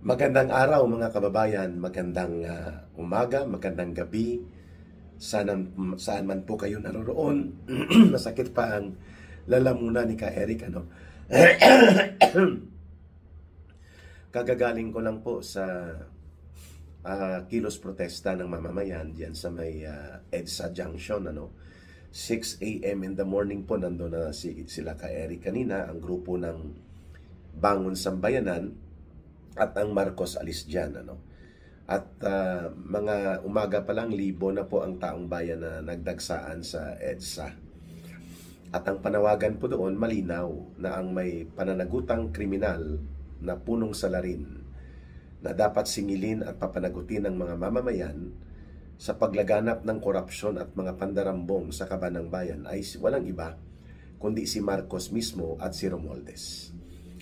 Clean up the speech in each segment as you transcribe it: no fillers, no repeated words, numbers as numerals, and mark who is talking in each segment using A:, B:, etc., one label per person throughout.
A: Magandang araw mga kababayan, magandang umaga, magandang gabi, saan man po kayo naroroon. Masakit pa ang lalamunan ni Ka Eric, ano? Kagagaling ko lang po sa kilos protesta ng mamamayan diyan sa may EDSA Junction, ano? 6 a.m. in the morning po nandoon na sila Ka Eric kanina, ang grupo ng Bangon Sambayanan at ang Marcos alis dyan, ano? At mga umaga pa lang, libo na po ang taong bayan na nagdagsaan sa EDSA. At ang panawagan po doon, malinaw na ang may pananagutang kriminal na punong salarin na dapat singilin at papanagutin ng mga mamamayan sa paglaganap ng korupsyon at mga pandarambong sa kaban ng bayan ay walang iba kundi si Marcos mismo at si Romualdez,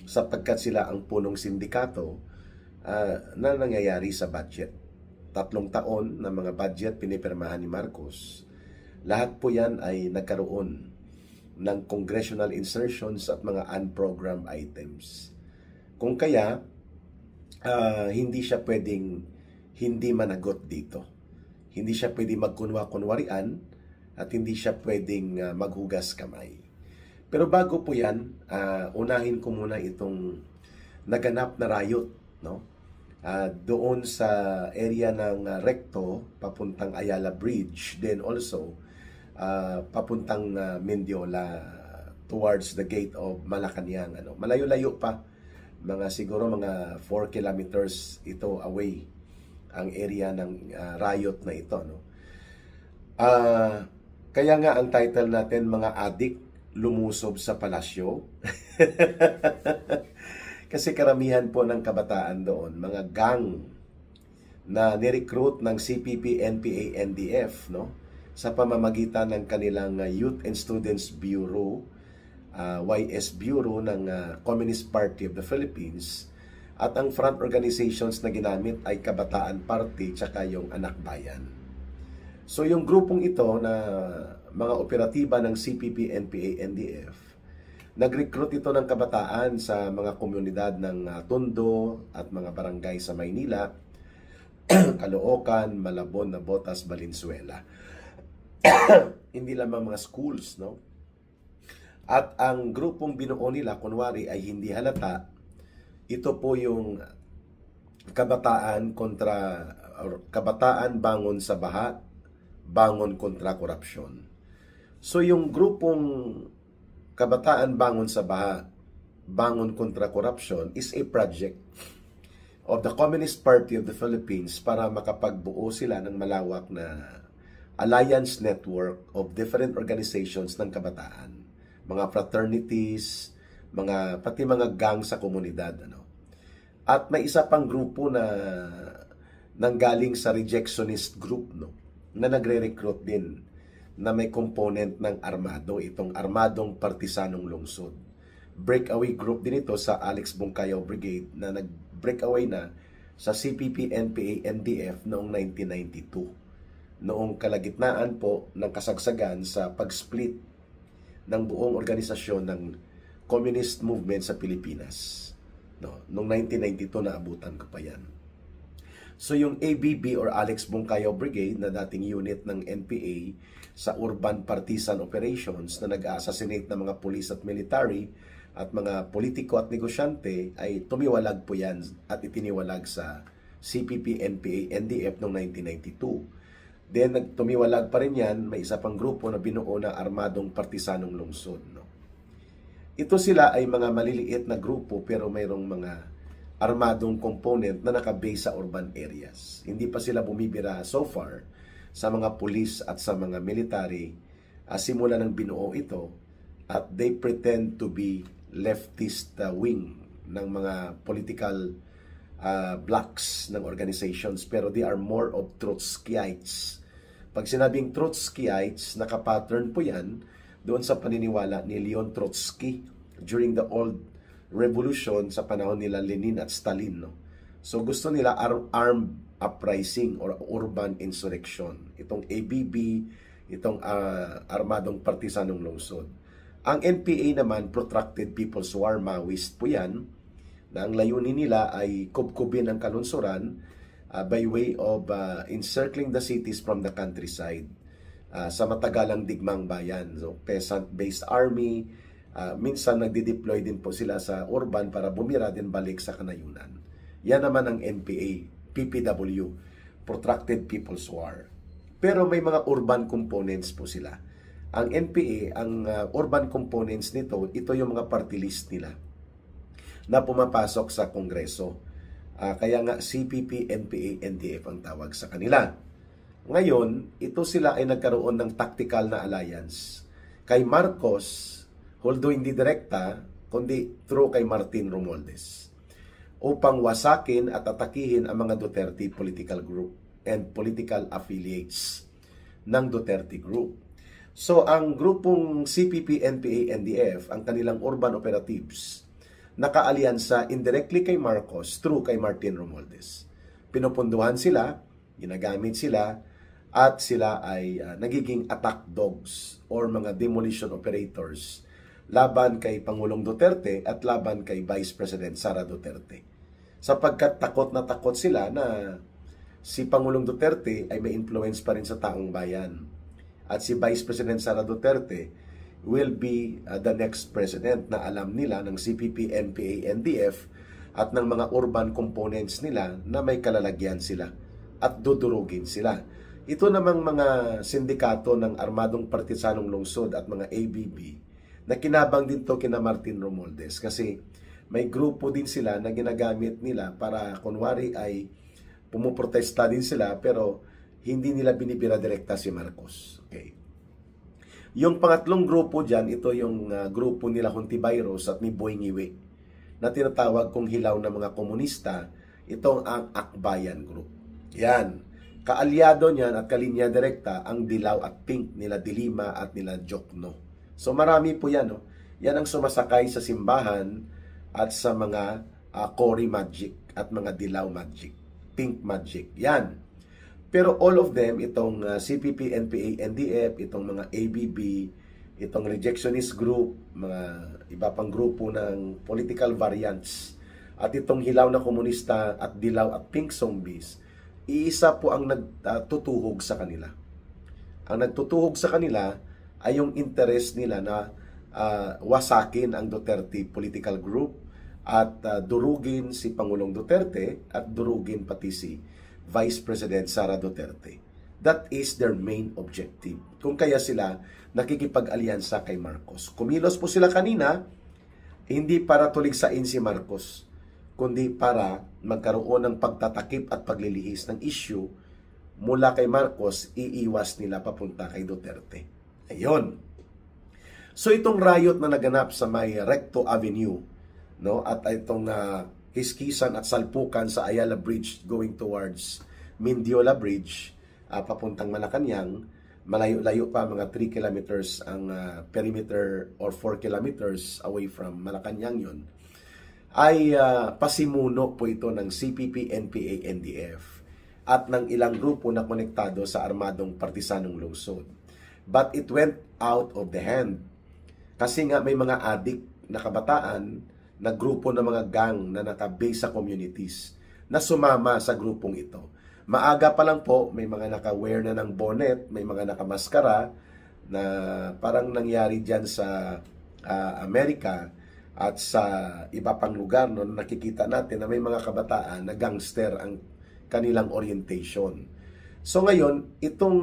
A: sapagkat sila ang punong sindikato na nangyayari sa budget. 3 taon na mga budget pinipirmahan ni Marcos. Lahat po yan ay nagkaroon ng congressional insertions at mga unprogrammed items. Kung kaya, hindi siya pwedeng hindi managot dito. Hindi siya pwedeng magkunwa-kunwarian at hindi siya pwedeng maghugas kamay. Pero bago po yan, unahin ko muna itong naganap na riot, no? Doon sa area ng Recto, papuntang Ayala Bridge, then also papuntang Mendiola towards the gate of Malacanang, ano? Malayo-layo pa, siguro mga 4 kilometers ito away ang area ng riot na ito, no? Kaya nga ang title natin, mga adik lumusob sa palasyo. Kasi karamihan po ng kabataan doon, mga gang na nirecruit ng CPP, NPA, NDF, no? Sa pamamagitan ng kanilang Youth and Students Bureau, YS Bureau ng Communist Party of the Philippines, at ang front organizations na ginamit ay Kabataan Party tsaka yung Anak Bayan. So yung grupong ito na mga operatiba ng CPP, NPA, NDF, nag-recruit ito ng kabataan sa mga komunidad ng Tondo at mga barangay sa Maynila, Caloocan, Malabon, Nabotas, Valenzuela. Hindi lamang mga schools, no? At ang grupong binuo nila, kunwari ay hindi halata, ito po yung kabataan bangon sa baha, bangon kontra korupsyon. So yung grupong Kabataan Bangon sa Baha, Bangon kontra Korupsyon is a project of the Communist Party of the Philippines para makapagbuo sila ng malawak na alliance network of different organizations ng kabataan, mga fraternities, pati mga gang sa komunidad, ano. At may isa pang grupo na nanggaling sa rejectionist group, no, na nagre-recruit din, na may component ng armado, itong Armadong Partisanong Lungsod. Breakaway group din ito sa Alex Bungkayaw Brigade na nag-breakaway na sa CPP, NPA, NDF noong 1992. Noong kalagitnaan po ng kasagsagan sa pag-split ng buong organisasyon ng communist movement sa Pilipinas. No, noong 1992 naabutan ko pa yan. So yung ABB or Alex Bungkayaw Brigade na dating unit ng NPA sa Urban Partisan Operations na nag-assassinate ng mga pulis at military at mga politiko at negosyante ay tumiwalag po yan at itiniwalag sa CPP, NPA, NDF noong 1992. Then tumiwalag pa rin yan, may isa pang grupo na binuo na Armadong Partisanong Lungsod, no? Ito sila ay mga maliliit na grupo pero mayroong mga armadong component na nakabase sa urban areas. Hindi pa sila bumibira so far sa mga pulis at sa mga military simula ng binuo ito, at they pretend to be leftist wing ng mga political blocks ng organizations, pero they are more of Trotskyites. Pag sinabing Trotskyites, nakapattern po yan doon sa paniniwala ni Leon Trotsky during the old revolution sa panahon nila Lenin at Stalin, no? So gusto nila armed uprising or urban insurrection. Itong ABB, itong Armadong Partisanong Lungsod. Ang NPA naman, Protracted People's War, Maoist po yan. na ang layunin nila ay kubkubin ang kalunsuran by way of encircling the cities from the countryside sa matagalang digmang bayan. So, peasant-based army, minsan nagdi-deploy din po sila sa urban para bumira din balik sa kanayunan. Yan naman ang NPA, PPW, Protracted People's War. Pero may mga urban components po sila. Ang NPA, ang urban components nito, ito yung mga party list nila na pumapasok sa Kongreso. Kaya nga CPP, NPA, NDF ang tawag sa kanila. Ngayon, ito sila ay nagkaroon ng tactical na alliance kay Marcos, although hindi direkta, kundi through kay Martin Romualdez, upang wasakin at atakihin ang mga Duterte political group and political affiliates ng Duterte Group. So, ang grupong CPP, NPA, NDF, ang kanilang urban operatives, nakaalyansa indirectly kay Marcos through kay Martin Romualdez. Pinupunduhan sila, ginagamit sila, at sila ay nagiging attack dogs or mga demolition operators laban kay Pangulong Duterte at laban kay Vice President Sara Duterte. Sapagkat takot na takot sila na si Pangulong Duterte ay may influence pa rin sa taong bayan. At si Vice President Sara Duterte will be the next president na alam nila ng CPP, NPA, NDF at ng mga urban components nila na may kalalagyan sila at dudurugin sila. Ito namang mga sindikato ng Armadong Partisanong Lungsod at mga ABB na kinabang din to kina Martin Romualdez kasi may grupo din sila na ginagamit nila para kunwari ay pumuprotesta din sila pero hindi nila binibira direkta si Marcos. Okay. Yung pangatlong grupo dyan, ito yung grupo nila Hontibayros at ni Boy Ngiwe na tinatawag kong hilaw na mga komunista. Itong ang Akbayan Group. Yan. Kaalyado niyan at kalinya direkta ang Dilaw at Pink nila Dilima at nila Jokno. So marami po yan. No? Yan ang sumasakay sa simbahan at sa mga Cory Magic at mga Dilaw Magic, Pink Magic. Yan. Pero all of them, itong CPP, NPA, NDF, itong mga ABB, itong rejectionist group, mga iba pang grupo ng political variants, at itong hilaw na komunista at Dilaw at Pink zombies, iisa po ang nagtutuhog sa kanila. Ang nagtutuhog sa kanila ay yung interest nila na wasakin ang Duterte political group at durugin si Pangulong Duterte at durugin pati si Vice President Sara Duterte. That is their main objective. Kung kaya sila nakikipag-alyansa kay Marcos. Kumilos po sila kanina, hindi para tuligsain si Marcos, kundi para magkaroon ng pagtatakip at paglilihis ng issue mula kay Marcos, iiwas nila papunta kay Duterte. Ayun. So itong riot na naganap sa may Recto Avenue, no, at itong kiskisan at salpukan sa Ayala Bridge going towards Mindiola Bridge, papuntang Malacanang, malayo-layo pa, mga 3 kilometers ang perimeter or 4 kilometers away from Malacanang yun, ay pasimuno po ito ng CPP, NPA, NDF at ng ilang grupo na konektado sa Armadong Partisanong Lungsod. But it went out of the hand. Kasi nga may mga adik na kabataan na grupo ng mga gang na naka-base sa communities na sumama sa grupong ito. Maaga pa lang po, may mga naka-wear na ng bonnet, may mga nakamaskara na parang nangyari dyan sa Amerika at sa iba pang lugar, no, nakikita natin na may mga kabataan na gangster ang kanilang orientation. So ngayon, itong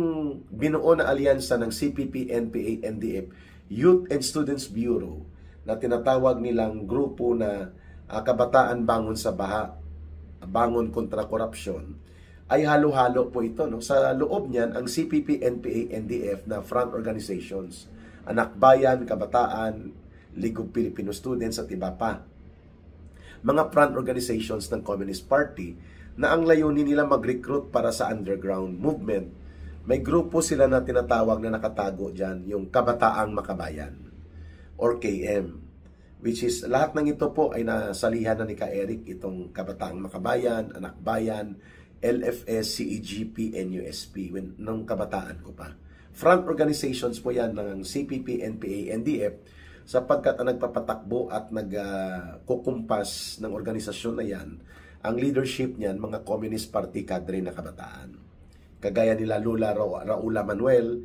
A: binuo na alyansa ng CPP, NPA, NDF, Youth and Students Bureau, na tinatawag nilang grupo na Kabataan Bangon sa Baha, Bangon kontra Korupsyon, ay halo-halo po ito. No? Sa loob niyan, ang CPP, NPA, NDF na front organizations, Anak Bayan, Kabataan, League of Filipino Students at iba pa. Mga front organizations ng Communist Party na ang layunin nila mag-recruit para sa underground movement. May grupo sila na tinatawag na nakatago dyan, yung Kabataang Makabayan or KM, which is lahat ng ito po ay nasalihan na ni Ka Eric, itong Kabataang Makabayan, Anak Bayan, LFS, CEGP, NUSP, nung kabataan ko pa. Front organizations po yan ng CPP, NPA, NDF sapagkat ang nagpapatakbo at nagkukumpas ng organisasyon na yan, ang leadership niyan, mga Communist Party cadre na kabataan. Kagaya nila Lola Raula Manuel,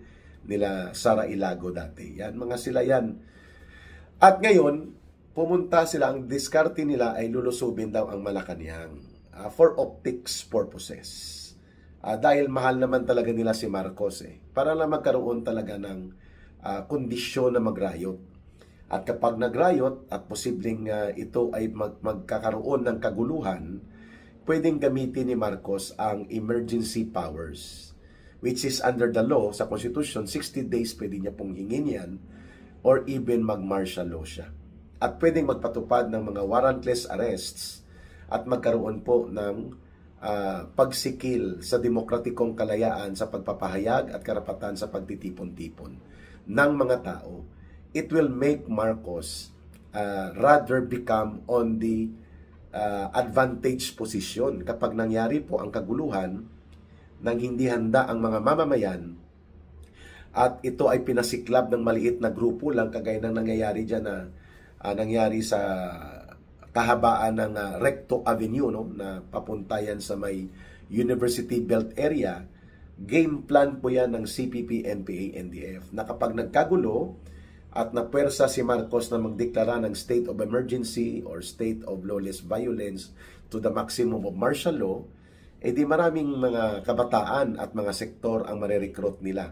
A: nila Sara Ilago dati. Yan, mga sila yan. At ngayon, pumunta sila, ang diskarte nila ay lulusubin daw ang Malacanang for optics purposes. Dahil mahal naman talaga nila si Marcos para lang magkaroon talaga ng kondisyon na mag-riot. At kapag nag-riot at posibleng ito ay magkakaroon ng kaguluhan, pwedeng gamitin ni Marcos ang emergency powers, which is under the law sa Constitution, 60 days pwede niya pong hingin yan, or even mag-martial law siya. At pwedeng magpatupad ng mga warrantless arrests at magkaroon po ng pagsikil sa demokratikong kalayaan sa pagpapahayag at karapatan sa pagtitipon-tipon ng mga tao. It will make Marcos rather become on the advantage position kapag nangyari po ang kaguluhan nang hindi handa ang mga mamamayan at ito ay pinasiklab ng maliit na grupo lang kagaya ng nangyayari dyan na nangyari sa kahabaan ng Recto Avenue, no, na papunta yan sa may University Belt area. Game plan po yan ng CPP, NPA, NDF na kapag nagkagulo at napuwersa si Marcos na magdeklara ng state of emergency or state of lawless violence to the maximum of martial law, di maraming mga kabataan at mga sektor ang marirecruit nila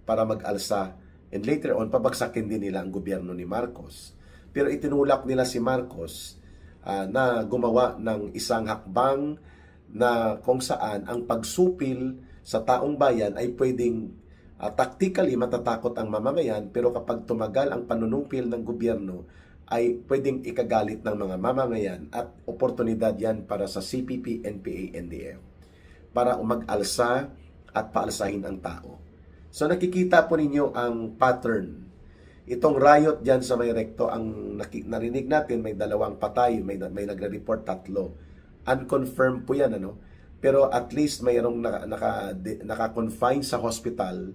A: para mag-alsa, and later on pabagsakin din nila ang gobyerno ni Marcos. Pero itinulak nila si Marcos na gumawa ng isang hakbang na kung saan ang pagsupil sa taong bayan ay pwedeng tactically matatakot ang mamamayan, pero kapag tumagal ang panunupil ng gobyerno ay pwedeng ikagalit ng mga mamamayan at oportunidad yan para sa CPP, NPA, NDF para umag-alsa at paalsahin ang tao. So nakikita po ninyo ang pattern. Itong riot dyan sa may Recto, ang narinig natin, may 2 patay, may nagre-report 3. Unconfirmed po yan, ano? Pero at least mayroong naka-confine sa hospital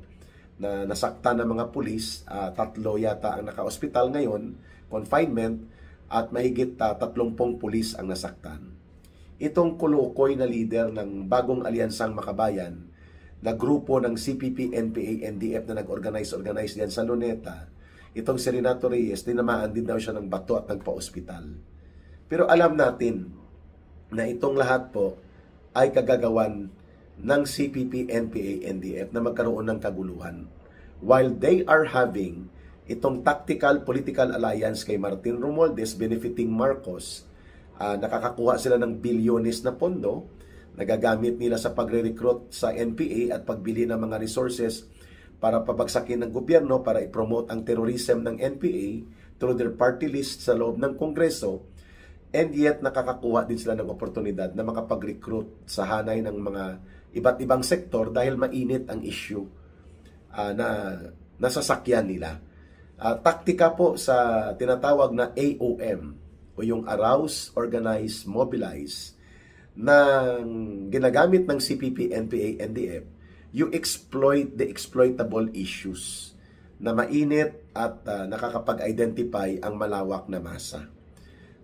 A: na nasaktan ng mga pulis. 3 yata ang naka-hospital ngayon, confinement, at mahigit 30 pulis ang nasaktan. Itong kulukoy na leader ng bagong alyansang makabayan, na grupo ng CPP, NPA, NDF na nag-organize diyan sa Luneta, itong si Renato Reyes, tinamaan din daw siya ng bato at nagpa-ospital. Pero alam natin na itong lahat po ay kagagawan ng CPP, NPA, NDF na magkaroon ng kaguluhan. While they are having itong tactical political alliance kay Martin Romualdez benefiting Marcos, nakakakuha sila ng bilyones na pondo, nagagamit nila sa pagre-recruit sa NPA at pagbili ng mga resources para pabagsakin ng gobyerno, para i-promote ang terrorism ng NPA through their party list sa loob ng Kongreso, and yet nakakakuha din sila ng oportunidad na makapag-recruit sa hanay ng mga iba't ibang sektor dahil mainit ang issue na nasasakyan nila. Taktika po sa tinatawag na AOM o yung Arouse, Organize, Mobilize na ginagamit ng CPP, NPA, NDF. You exploit the exploitable issues na mainit at nakakapag-identify ang malawak na masa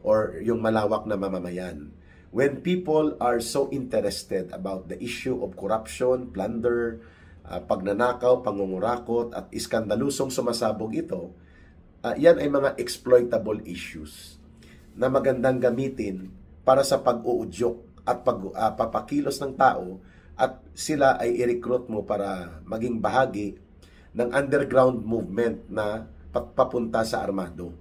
A: or yung malawak na mamamayan. When people are so interested about the issue of corruption, plunder, pagnanakaw, pangungurakot at iskandalusong sumasabog ito, yan ay mga exploitable issues na magandang gamitin para sa pag-uudyok at papakilos ng tao, at sila ay i-recruit mo para maging bahagi ng underground movement na papunta sa armado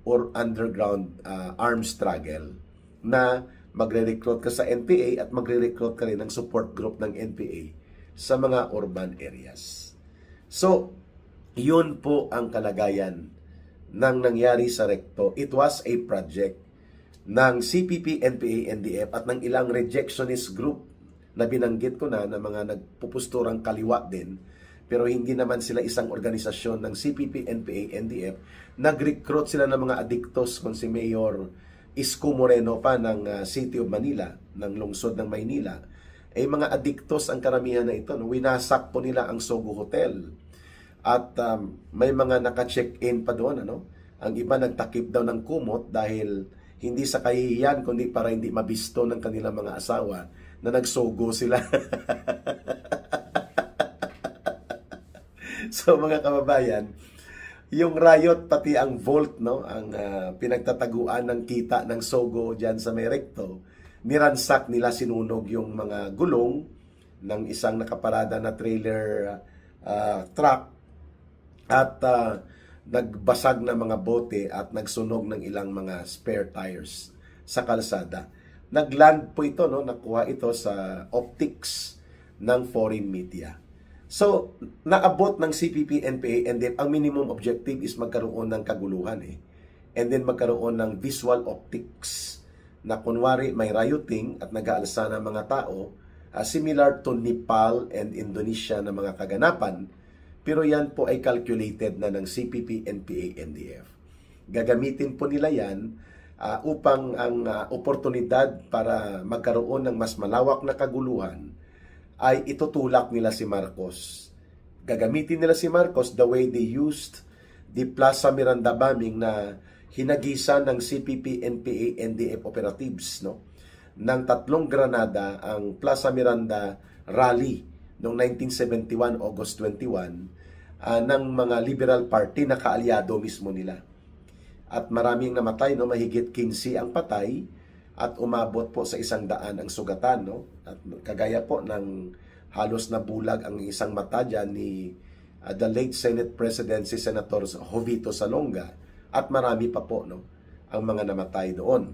A: or underground armed struggle na magre-recruit ka sa NPA at magre-recruit ka rin ng support group ng NPA sa mga urban areas. So, yun po ang kalagayan ng nangyari sa Recto. It was a project ng CPP, NPA, NDF at ng ilang rejectionist group na binanggit ko na mga nagpupusturang kaliwa din, pero hindi naman sila isang organisasyon ng CPP, NPA, NDF. Nag-recruit sila ng mga adiktos kung si Mayor Isko Moreno pa ng City of Manila, ng lungsod ng Maynila. Mga adiktos ang karamihan na ito. Winasak po nila ang Sogo Hotel. At may mga naka-check-in pa doon. Ang iba nagtakip daw ng kumot dahil hindi sa kahihiyan, kundi para hindi mabisto ng kanilang mga asawa na nagsogo sila. So mga kababayan, yung riot pati ang volt, no, ang pinagtataguan ng kita ng sogo diyan sa may recto, niransak nila, sinunog yung mga gulong ng isang nakaparada na trailer truck at nagbasag na mga bote at nagsunog ng ilang mga spare tires sa kalsada. Nagland po ito, no, nakuha ito sa optics ng foreign media. So, naabot ng CPP, NPA, and then ang minimum objective is magkaroon ng kaguluhan and then magkaroon ng visual optics na kunwari may rioting at nag-aalsa ng mga tao, similar to Nepal and Indonesia na mga kaganapan, pero yan po ay calculated na ng CPP, NPA, NDF. Gagamitin po nila yan upang ang oportunidad para magkaroon ng mas malawak na kaguluhan ay itutulak nila si Marcos. Gagamitin nila si Marcos the way they used the Plaza Miranda bombing na hinagisan ng CPP, NPA, NDF operatives, no? Ng 3 granada ang Plaza Miranda rally noong 1971, August 21, ng mga Liberal Party na kaalyado mismo nila. At maraming namatay, no? Mahigit 15 ang patay at umabot po sa 100 ang sugatan, no? At kagaya po ng halos nabulag ang isang mata dyan ni the late Senate President si Senator Jovito Salonga, at marami pa po, no, ang mga namatay doon.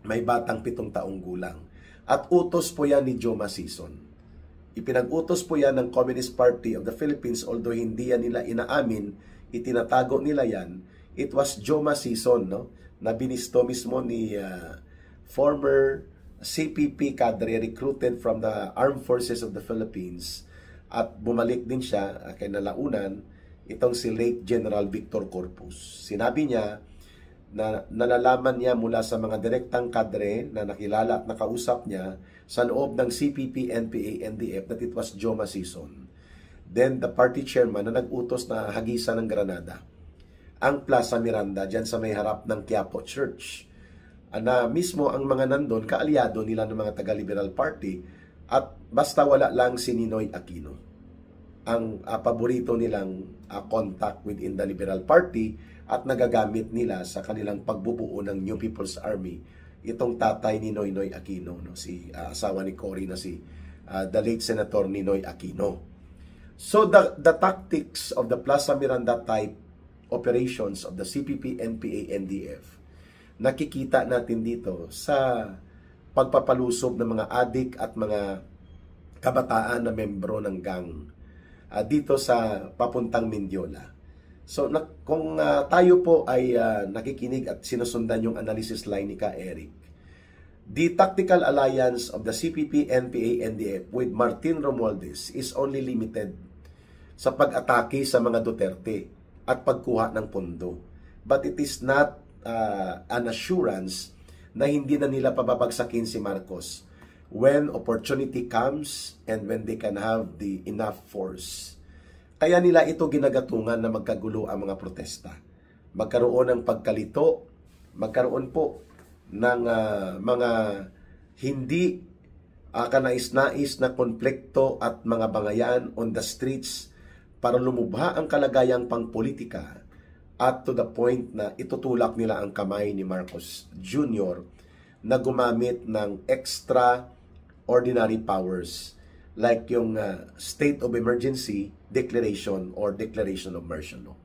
A: May batang 7 taong gulang. At utos po yan ni Joma Sison. Ipinag-utos po yan ng Communist Party of the Philippines, although hindi yan nila inaamin, itinatago nila yan. It was Joma Sison, no, na binisto mismo ni former CPP cadre recruited from the Armed Forces of the Philippines, at bumalik din siya kay nalaunan itong si late General Victor Corpus. Sinabi niya na nalalaman niya mula sa mga direktang kadre na nakilala at nakausap niya sa loob ng CPP, NPA, NDF that it was Joma Sison. Then the party chairman na nag-utos na hagisan ng granada ang Plaza Miranda dyan sa may harap ng Quiapo Church, na mismo ang mga nandun kaalyado nila ng mga taga-Liberal Party, at basta wala lang si Ninoy Aquino, ang paborito nilang contact within the Liberal Party, at nagagamit nila sa kanilang pagbubuo ng New People's Army itong tatay ni Noynoy Aquino, no, si asawa ni Cory na si the late Senator Ninoy Aquino. So the tactics of the Plaza Miranda type operations of the CPP, NPA, NDF, nakikita natin dito sa pagpapalusob ng mga adik at mga kabataan na membro ng gang dito sa papuntang Mindiola. So kung tayo po ay nakikinig at sinusundan yung analysis line ni Ka Eric, the tactical alliance of the CPP, NPA, NDF with Martin Romualdez is only limited sa pag-atake sa mga Duterte at pagkuha ng pondo. But it is not an assurance na hindi na nila pababagsakin si Marcos when opportunity comes and when they can have the enough force. Kaya nila ito ginagatungan na magkagulo ang mga protesta. Magkaroon ng pagkalito, magkaroon po ng mga hindi kanais-nais na konflikto at mga bangayan on the streets para lumubha ang kalagayang pangpolitika, at to the point na itutulak nila ang kamay ni Marcos Jr. na gumamit ng extraordinary powers like yung state of emergency declaration or declaration of martial law.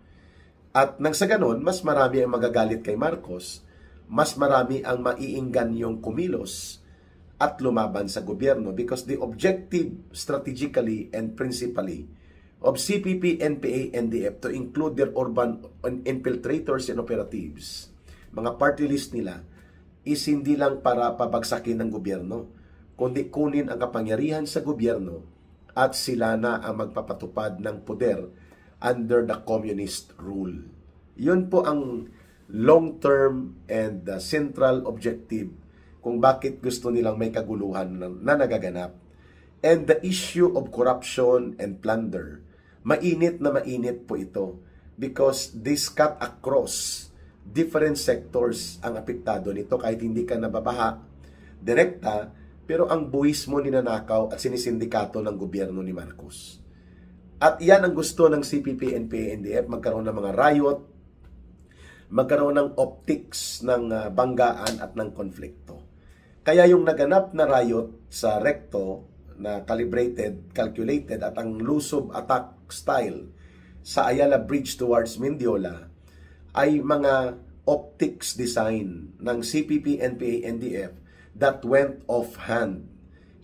A: At nang sa ganon, mas marami ang magagalit kay Marcos, mas marami ang maiinggan yung kumilos at lumaban sa gobyerno, because the objective strategically and principally of CPP, NPA, NDF to include their urban infiltrators and operatives, mga party list nila, is hindi lang para pabagsakin ng gobyerno, kundi kunin ang kapangyarihan sa gobyerno at sila na ang magpapatupad ng poder under the communist rule. Yun po ang long-term and central objective kung bakit gusto nilang may kaguluhan na nagaganap. And the issue of corruption and plunder, mainit na mainit po ito, because this cut across different sectors ang apektado nito kahit hindi ka nababaha direkta, pero ang buwis mo ninanakaw at sinisindikato ng gobyerno ni Marcos. At iyan ang gusto ng CPP, NPA, NDF, magkaroon ng mga riot, magkaroon ng optics ng banggaan at ng konflikto. Kaya yung naganap na riot sa Recto na calibrated, calculated at ang lusob attack style sa Ayala Bridge towards Mendiola ay mga optics design ng CPP, NPA, NDF that went off hand.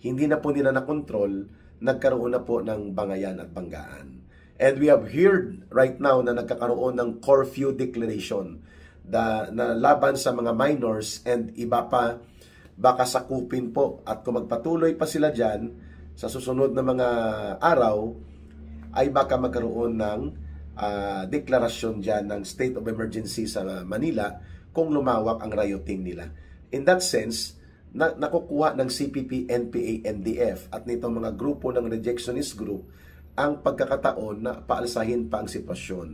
A: Hindi na po nila nakontrol, nagkaroon na po ng bangayan at banggaan. And we have heard right now na nagkakaroon ng curfew declaration na laban sa mga minors and iba pa baka sakupin po. At kung magpatuloy pa sila dyan, sa susunod na mga araw, ay baka magkaroon ng deklarasyon dyan ng state of emergency sa Manila kung lumawak ang rioting nila. In that sense, nakukuha ng CPP, NPA, NDF at nitong mga grupo ng rejectionist group ang pagkakataon na paalsahin pa ang sitwasyon.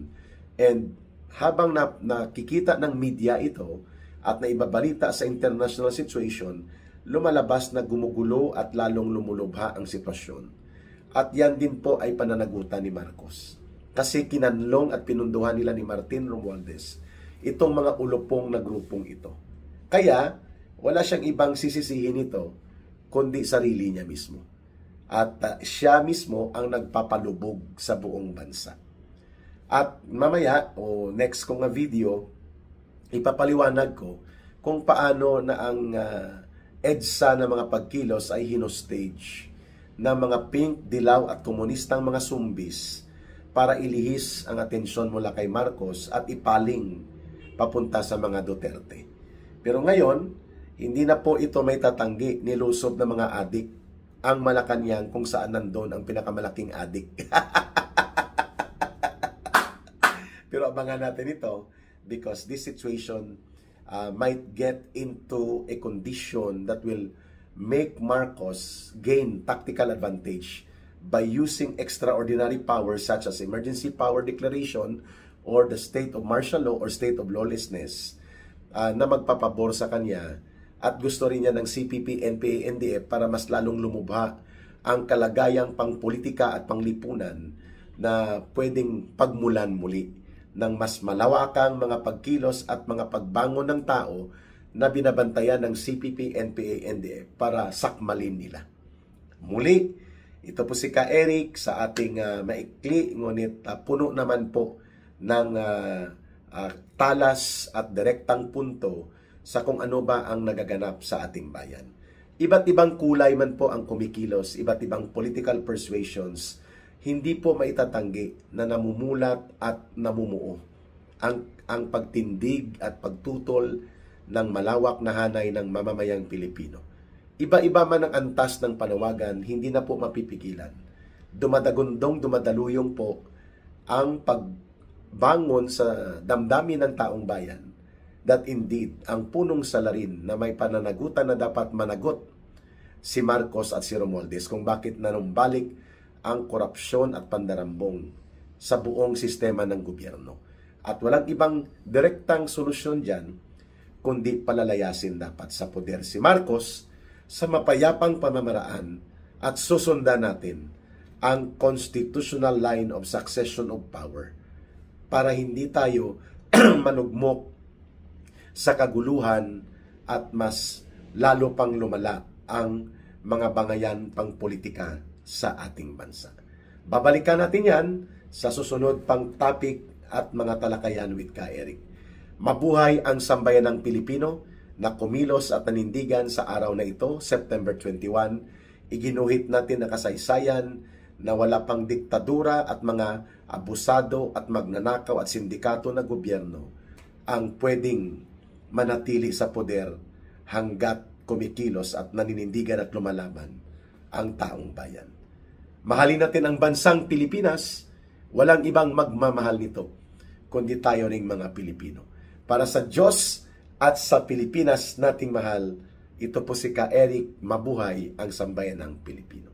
A: And habang nakikita ng media ito at naibabalita sa international situation, lumalabas na gumugulo at lalong lumulubha ang sitwasyon. At yan din po ay pananagutan ni Marcos. Kasi kinanlong at pinunduhan nila ni Martin Romualdez itong mga ulupong na grupong ito. Kaya, wala siyang ibang sisisihin ito, kundi sarili niya mismo. At siya mismo ang nagpapalubog sa buong bansa. At mamaya, o next kong video, ipapaliwanag ko kung paano na ang EDSA ng mga pagkilos ay hinostage ng mga pink, dilaw at komunistang mga sumbis para ilihis ang atensyon mula kay Marcos at ipaling papunta sa mga Duterte. Pero ngayon, hindi na po ito may tatanggi, nilusob ng mga adik ang Malacanang kung saan nandun ang pinakamalaking adik. Pero abangan natin ito because this situation might get into a condition that will make Marcos gain tactical advantage by using extraordinary powers such as emergency power declaration or the state of martial law or state of lawlessness na magpapabor sa kanya. At gusto rin niya ng CPP, NPA, NDF para mas lalong lumubha ang kalagayang pangpolitika at panglipunan na pwedeng pagmulan muli ng mas malawakang mga pagkilos at mga pagbangon ng tao na binabantayan ng CPP, NPA, NDF para sakmalin nila. Muli, ito po si Ka Eric sa ating maikli, ngunit puno naman po ng talas at direktang punto sa kung ano ba ang nagaganap sa ating bayan. Iba't ibang kulay man po ang kumikilos, iba't ibang political persuasions, hindi po maitatanggi na namumulat at namumuo ang pagtindig at pagtutol ng malawak na hanay ng mamamayang Pilipino. Iba-iba man ang antas ng panawagan, hindi na po mapipigilan. Dumadagundong, dumadaluyong po ang pagbangon sa damdamin ng taong bayan that indeed ang punong salarin na may pananagutan na dapat managot si Marcos at si Romualdez kung bakit nanumbalik ang korupsyon at pandarambong sa buong sistema ng gobyerno. At walang ibang direktang solusyon dyan, kundi palalayasin dapat sa poder si Marcos sa mapayapang pamamaraan at susundan natin ang constitutional line of succession of power para hindi tayo manugmok sa kaguluhan at mas lalo pang lumala ang mga bangayan pang politika sa ating bansa. Babalikan natin yan sa susunod pang topic at mga talakayan with Ka Eric. Mabuhay ang sambayanang Pilipino na kumilos at nanindigan sa araw na ito, September 21. Iginuhit natin na kasaysayan na wala pang diktadura at mga abusado at magnanakaw at sindikato na gobyerno ang pwedeng manatili sa poder hanggat kumikilos at naninindigan at lumalaban ang taong bayan. Mahalin natin ang bansang Pilipinas, walang ibang magmamahal nito, kundi tayo ring mga Pilipino. Para sa Diyos at sa Pilipinas nating mahal, ito po si Ka Eric, mabuhay ang sambayanang Pilipino.